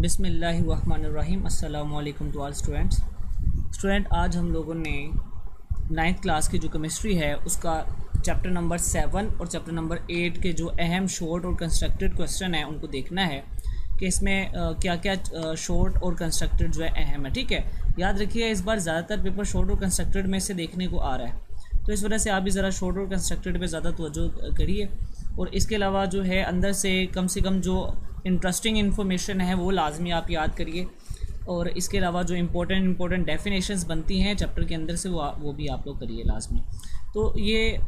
बिस्मिल्लाहिर्रहमानिर्रहीम। अस्सलामु अलैकुम टू ऑल स्टूडेंट, आज हम लोगों ने 9th क्लास की जो केमिस्ट्री है उसका चैप्टर नंबर 7 और चैप्टर नंबर 8 के जो अहम शॉर्ट और कंस्ट्रक्टेड क्वेश्चन है उनको देखना है कि इसमें क्या क्या शॉर्ट और कंस्ट्रक्टेड जो है अहम है। ठीक है, याद रखिए इस बार ज़्यादातर पेपर शॉर्ट और कंस्ट्रक्टेड में से देखने को आ रहा है, तो इस वजह से आप भी ज़रा शॉर्ट और कंस्ट्रक्टेड पे ज़्यादा तवज्जो करिए। और इसके अलावा जो है अंदर से कम जो इंटरेस्टिंग इन्फॉर्मेशन है वो लाजमी आप याद करिए, और इसके अलावा जो इम्पोर्टेंट डेफिनेशंस बनती हैं चैप्टर के अंदर से वो भी आप लोग करिए लाजमी। तो ये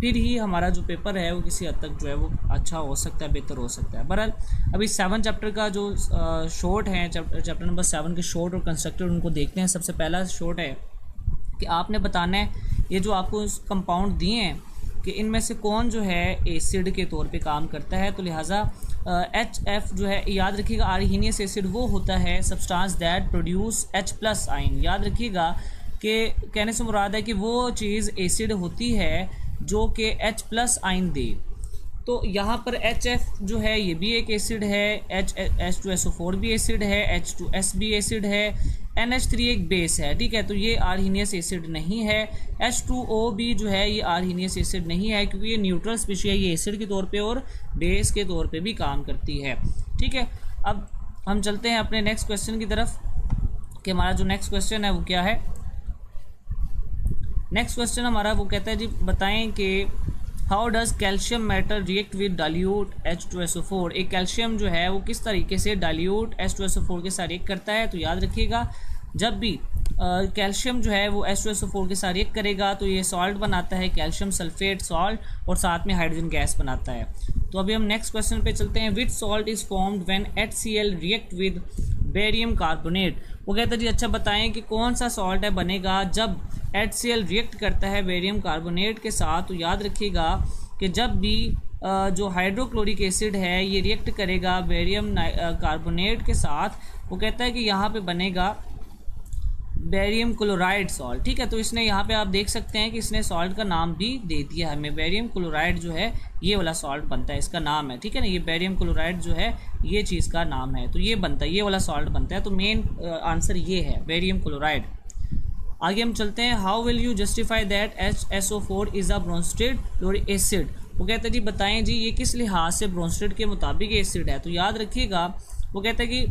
फिर ही हमारा जो पेपर है वो किसी हद तक जो है वो अच्छा हो सकता है, बेहतर हो सकता है। बहरहाल अभी 7 चैप्टर का जो शॉर्ट है, चैप्टर नंबर 7 के शॉर्ट और कंस्ट्रक्टेड उनको देखते हैं। सबसे पहला शॉर्ट है कि आपने बताना है ये जो आपको कंपाउंड दिए हैं कि इनमें से कौन जो है एसिड के तौर पे काम करता है। तो लिहाजा HF जो है याद रखिएगा, आर्हीनियस एसिड वो होता है substance that produce H+ ion. याद रखिएगा कि कहने से मुराद है कि वो चीज़ एसिड होती है जो कि H+ आयन दे। तो यहाँ पर HF जो है ये भी एक एसिड है, H2SO4 भी एसिड है, H2S भी एसिड है, NH3 एक बेस है। ठीक है, तो ये आर्हीनियस एसिड नहीं है। H2O भी जो है ये आर्हीनियस एसिड नहीं है क्योंकि ये न्यूट्रल स्पीशी है, ये एसिड के तौर पे और बेस के तौर पे भी काम करती है। ठीक है, अब हम चलते हैं अपने नेक्स्ट क्वेश्चन की तरफ कि हमारा जो नेक्स्ट क्वेश्चन है वो क्या है। नेक्स्ट क्वेश्चन हमारा वो कहता है जी बताएं कि how does calcium metal react with dilute H2SO4। एक कैल्शियम जो है वो किस तरीके से डाइल्यूट H2SO4 के साथ रिएक्ट करता है। तो याद रखिएगा जब भी कैल्शियम जो है वो H2SO4 के साथ रिएक्ट करेगा तो ये सॉल्ट बनाता है, कैल्शियम सल्फेट सॉल्ट, और साथ में हाइड्रोजन गैस बनाता है। तो अभी हम नेक्स्ट क्वेश्चन पे चलते हैं। Which salt is formed when HCl react with barium carbonate. वो कहता है जी अच्छा बताएं कि कौन सा सॉल्ट है बनेगा जब HCl रिएक्ट करता है बेरियम कार्बोनेट के साथ। तो याद रखिएगा कि जब भी जो हाइड्रोक्लोरिक एसिड है ये रिएक्ट करेगा बेरियम कार्बोनेट के साथ, वो कहता है कि यहाँ पे बनेगा बेरियम क्लोराइड सॉल्ट। ठीक है, तो इसने यहाँ पे आप देख सकते हैं कि इसने सॉल्ट का नाम भी दे दिया है हमें। बेरियम क्लोराइड जो है ये वाला सॉल्ट बनता है, इसका नाम है। ठीक है ना, ये बेरियम क्लोराइड जो है ये चीज़ का नाम है, तो ये बनता है, ये वाला सॉल्ट बनता है। तो मेन आंसर ये है बेरियम क्लोराइड। आगे हम चलते हैं। How will you justify that HSO4 is a Bronsted acid. वो कहते हैं जी बताएं जी ये किस लिहाज से ब्रोंस्टेड के मुताबिक एसिड है। तो याद रखिएगा वो कहता है कि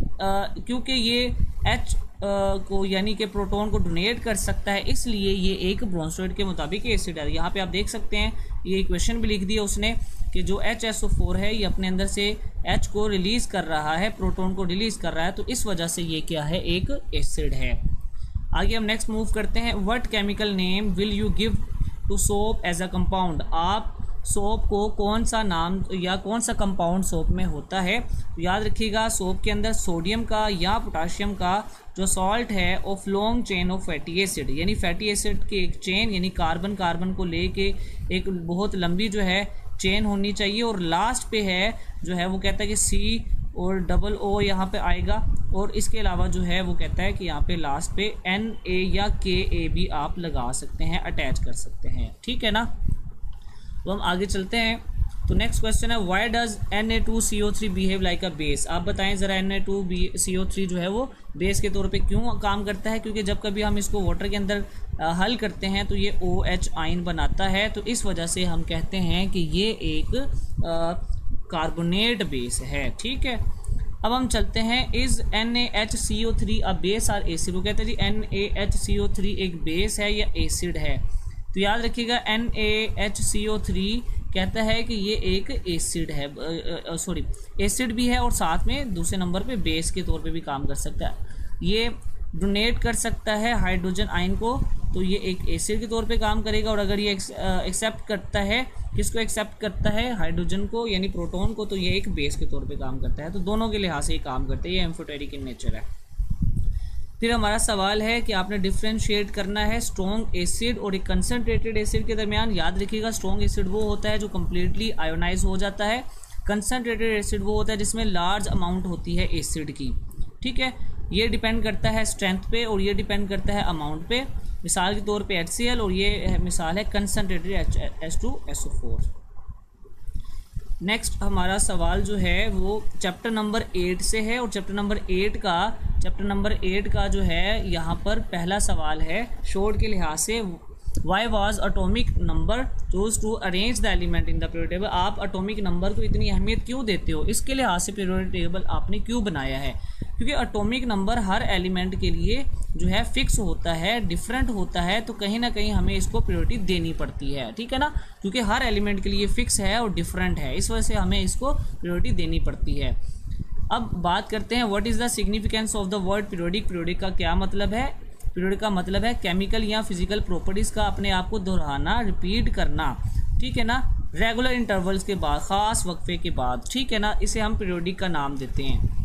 क्योंकि ये H को यानी कि प्रोटॉन को डोनेट कर सकता है इसलिए ये एक ब्रोंस्टेड के मुताबिक एसिड है। यहाँ पे आप देख सकते हैं ये इक्वेशन भी लिख दिया उसने कि जो HSO4 है ये अपने अंदर से H को रिलीज़ कर रहा है, प्रोटॉन को रिलीज़ कर रहा है, तो इस वजह से ये क्या है, एक एसिड है। आगे हम नेक्स्ट मूव करते हैं। What chemical name will you give to soap as a compound. आप सोप को कौन सा नाम या कौन सा कंपाउंड सोप में होता है। तो याद रखिएगा सोप के अंदर सोडियम का या पोटाशियम का जो सॉल्ट है of long chain of fatty acid, यानी फैटी एसिड की एक चेन, यानी कार्बन को लेके एक बहुत लंबी जो है चेन होनी चाहिए, और लास्ट पे है जो है वो कहता है कि C और O यहाँ पे आएगा, और इसके अलावा जो है वो कहता है कि यहाँ पे लास्ट पे Na या Ka भी आप लगा सकते हैं, अटैच कर सकते हैं। ठीक है ना, तो हम आगे चलते हैं। तो नेक्स्ट क्वेश्चन है why does Na2CO3 behave like a base. आप बताएं ज़रा Na2CO3 जो है वो बेस के तौर पे क्यों काम करता है। क्योंकि जब कभी हम इसको वाटर के अंदर हल करते हैं तो ये OH आयन बनाता है, तो इस वजह से हम कहते हैं कि ये एक कार्बोनेट बेस है। ठीक है, अब हम चलते हैं। Is NaHCO3 a base or acid. वो कहते हैं जी NaHCO3 एक बेस है या एसिड है। तो याद रखिएगा NaHCO3 कहता है कि ये एक एसिड है, एसिड भी है और साथ में दूसरे नंबर पे बेस के तौर पे भी काम कर सकता है। ये डोनेट कर सकता है हाइड्रोजन आयन को, तो ये एक एसिड के तौर पे काम करेगा। और अगर ये एक्सेप्ट करता है, किसको एक्सेप्ट करता है, हाइड्रोजन को यानी प्रोटॉन को, तो ये एक बेस के तौर पे काम करता है। तो दोनों के लिहाज से ये काम करता है, ये एम्फोटेरिक इन नेचर है। फिर हमारा सवाल है कि आपने डिफ्रेंशिएट करना है स्ट्रॉन्ग एसिड और एक कंसनट्रेटेड एसिड के दरमियान। याद रखिएगा स्ट्रॉन्ग एसिड वो होता है जो कम्प्लीटली आयोनाइज हो जाता है, कंसनट्रेटेड एसिड वो होता है जिसमें लार्ज अमाउंट होती है एसिड की। ठीक है, ये डिपेंड करता है स्ट्रेंथ पे और ये डिपेंड करता है अमाउंट पे। मिसाल के तौर पे HCl और ये मिसाल है कंसनट्रेटेड H2SO4। नेक्स्ट हमारा सवाल जो है वो चैप्टर नंबर 8 से है, और चैप्टर नंबर 8 का जो है यहाँ पर पहला सवाल है शॉर्ट के लिहाज से, why was atomic number chose to arrange the element in the periodic table. आप अटोमिक नंबर को इतनी अहमियत क्यों देते हो, इसके लिहाज से पीरियोडिक टेबल आपने क्यों बनाया है? क्योंकि अटोमिक नंबर हर एलिमेंट के लिए जो है फिक्स होता है, डिफरेंट होता है, तो कहीं ना कहीं हमें इसको प्रायोरिटी देनी पड़ती है, ठीक है ना, क्योंकि हर एलिमेंट के लिए फिक्स है और डिफरेंट है, इस वजह से हमें इसको प्रायोरिटी देनी पड़ती है। अब बात करते हैं what is the significance of the word periodic. Periodic का क्या मतलब है? पीरियोडिक का मतलब है केमिकल या फिजिकल प्रॉपर्टीज़ का अपने आप को दोहराना, रिपीट करना, ठीक है ना, रेगुलर इंटरवल्स के बाद, ख़ास वक्फे के बाद, ठीक है ना, इसे हम पीरियोडिक का नाम देते हैं।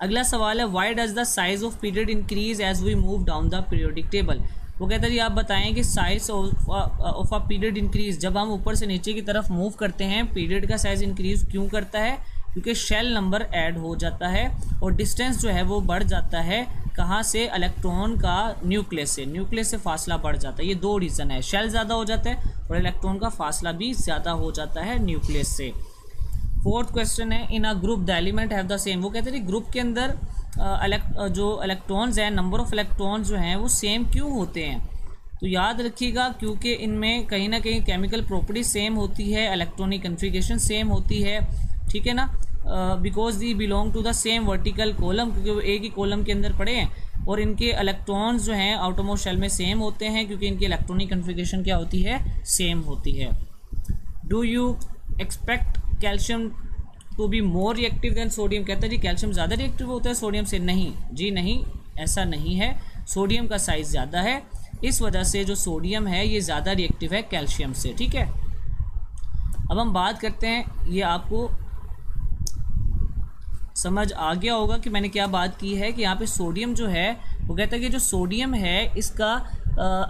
अगला सवाल है why does the size of period increase as we move down the periodic table. वो कहता है जी आप बताएं कि size of a period increase, जब हम ऊपर से नीचे की तरफ मूव करते हैं पीरियड का साइज इंक्रीज क्यों करता है? क्योंकि शेल नंबर ऐड हो जाता है और डिस्टेंस जो है वो बढ़ जाता है, कहाँ से? इलेक्ट्रॉन का न्यूक्लियस से फासला बढ़ जाता है। ये दो रीज़न है, शेल ज़्यादा हो जाता है और इलेक्ट्रॉन का फासला भी ज़्यादा हो जाता है न्यूक्लियस से। फोर्थ क्वेश्चन है in a group the element have the same. वो कहते हैं ग्रुप के अंदर जो इलेक्ट्रॉन्स हैं, नंबर ऑफ इलेक्ट्रॉन्स जो हैं वो सेम क्यों होते हैं? तो याद रखिएगा क्योंकि इनमें कहीं ना कहीं केमिकल प्रॉपर्टी सेम होती है, इलेक्ट्रॉनिक कन्फिगरेशन सेम होती है, ठीक है ना, because they belong to the same vertical column, क्योंकि वो एक ही कॉलम के अंदर पड़े हैं, और इनके इलेक्ट्रॉन्स जो हैं आउटरमोस्ट शेल में सेम होते हैं क्योंकि इनकी इलेक्ट्रॉनिक कन्फिगरेशन क्या होती है? सेम होती है। Do you expect calcium to be more reactive than sodium. कहता है जी कैल्शियम ज़्यादा रिएक्टिव होता है सोडियम से। नहीं जी नहीं, ऐसा नहीं है, सोडियम का साइज़ ज़्यादा है, इस वजह से जो सोडियम है ये ज़्यादा रिएक्टिव है कैल्शियम से, ठीक है। अब हम बात करते हैं, ये आपको समझ आ गया होगा कि मैंने क्या बात की है कि यहाँ पे सोडियम जो है वो कहता है कि जो सोडियम है इसका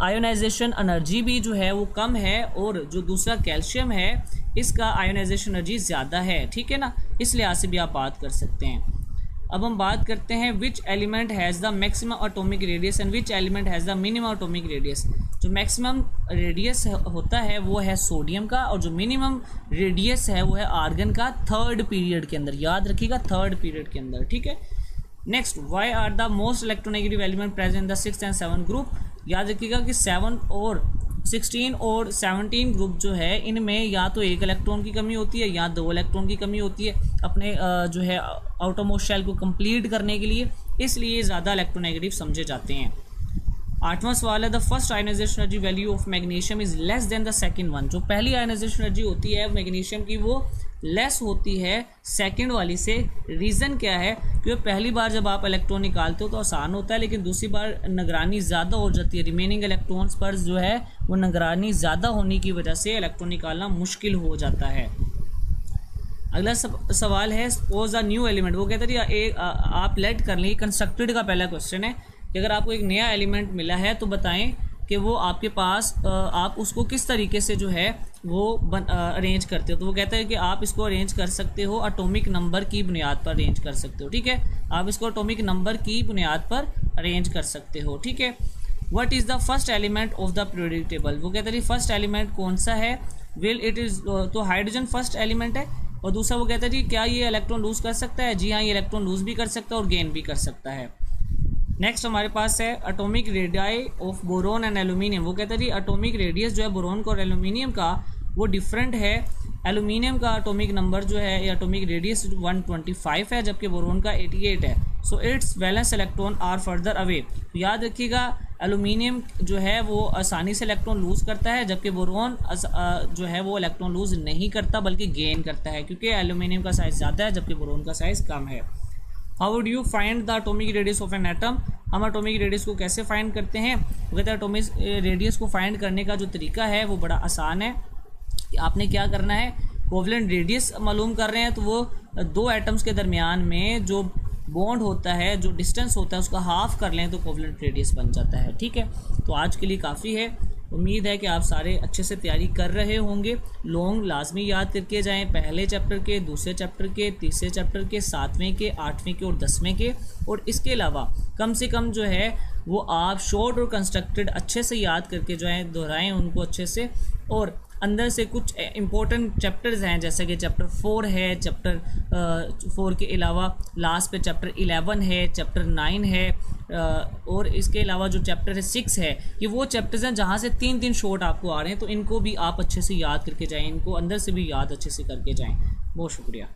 आयोनाइजेशन एनर्जी भी जो है वो कम है, और जो दूसरा कैल्शियम है इसका आयोनाइजेशन एनर्जी ज़्यादा है, ठीक है ना, इस लिहाज से भी आप बात कर सकते हैं। अब हम बात करते हैं which element has the maximum atomic radius and which element has the minimum atomic radius. जो मैक्सिमम रेडियस होता है वो है सोडियम का, और जो मिनिमम रेडियस है वो है आर्गन का थर्ड पीरियड के अंदर, याद रखिएगा थर्ड पीरियड के अंदर, ठीक है। Next, why are the most electronegative element present in the 6th and 7th group. याद रखिएगा कि 7 और 16 और 17 ग्रुप जो है इनमें या तो एक इलेक्ट्रॉन की कमी होती है या 2 इलेक्ट्रॉन की कमी होती है अपने जो है आउटरमोस्ट शेल को कंप्लीट करने के लिए, इसलिए ज़्यादा इलेक्ट्रोनेगेटिव समझे जाते हैं। 8वां सवाल है the first ionization energy value of magnesium is less than the second one. जो पहली आयनाइजेशन एनर्जी होती है मैग्नीशियम की वो लेस होती है सेकंड वाली से। रीज़न क्या है? क्योंकि पहली बार जब आप इलेक्ट्रॉन निकालते हो तो आसान होता है, लेकिन दूसरी बार निगरानी ज़्यादा हो जाती है, रिमेनिंग इलेक्ट्रॉन्स पर जो है वो निगरानी ज़्यादा होने की वजह से इलेक्ट्रॉन निकालना मुश्किल हो जाता है। अगला सवाल है सपोज अ न्यू एलिमेंट। वो कहते हैं आप लेट कर लें, कंस्ट्रक्टेड का पहला क्वेश्चन है कि अगर आपको एक नया एलिमेंट मिला है तो बताएं कि वो आपके पास आप उसको किस तरीके से जो है वो अरेंज करते हो। तो वो कहता है कि आप इसको अरेंज कर सकते हो एटॉमिक नंबर की बुनियाद पर अरेंज कर सकते हो, ठीक है, आप इसको एटॉमिक नंबर की बुनियाद पर अरेंज कर सकते हो, ठीक है। What is the first element of the periodic table. वो कहते हैं फर्स्ट एलिमेंट कौन सा है? विल इट इज़, तो हाइड्रोजन फर्स्ट एलिमेंट है। और दूसरा वो कहता है जी क्या ये इलेक्ट्रॉन लूज कर सकता है? जी हाँ, ये इलेक्ट्रॉन लूज भी कर सकता है और गेन भी कर सकता है। नेक्स्ट हमारे पास है atomic radii of boron and aluminium. वो कहता है जी एटॉमिक रेडियस जो है बोरोन का और एल्यूमिनियम का वो डिफरेंट है। एल्यूमिनियम का एटॉमिक नंबर जो है या एटॉमिक रेडियस 125 है, जबकि बोरोन का 88 है। So its valence electron are further away. तो याद रखिएगा एल्यूमिनियम जो है वो आसानी से इलेक्ट्रॉन लूज़ करता है, जबकि बोरोन जो है वो इलेक्ट्रॉन लूज़ नहीं करता बल्कि गेन करता है, क्योंकि एल्यूमिनियम का साइज़ ज़्यादा है जबकि बोरोन का साइज़ कम है। How would you find the atomic radius of an atom. हम एटॉमिक रेडियस को कैसे फाइंड करते हैं? वो कहते हैं एटॉमिक रेडियस को फाइंड करने का जो तरीका है वो बड़ा आसान है कि आपने क्या करना है, कोवलेंट रेडियस मालूम कर रहे हैं तो वो दो एटम्स के दरमियान में जो बॉन्ड होता है, जो डिस्टेंस होता है उसका हाफ कर लें तो कोवलेंट रेडियस बन जाता है, ठीक है। तो आज के लिए काफ़ी है, उम्मीद है कि आप सारे अच्छे से तैयारी कर रहे होंगे। लॉन्ग लाजमी याद करके जाएं, पहले चैप्टर के, दूसरे चैप्टर के, तीसरे चैप्टर के, 7वें के, 8वें के और 10वें के। और इसके अलावा कम से कम जो है वो आप शॉर्ट और कंस्ट्रक्टेड अच्छे से याद करके जो है दोहराएं उनको अच्छे से। और अंदर से कुछ इंपॉर्टेंट चैप्टर्स हैं, जैसे कि चैप्टर 4 है, चैप्टर 4 के अलावा लास्ट पे चैप्टर 11 है, चैप्टर 9 है, और इसके अलावा जो चैप्टर है 6 है, ये वो चैप्टर्स हैं जहाँ से 3 शॉर्ट आपको आ रहे हैं, तो इनको भी आप अच्छे से याद करके जाएँ, इनको अंदर से भी याद अच्छे से करके जाएँ। बहुत शुक्रिया।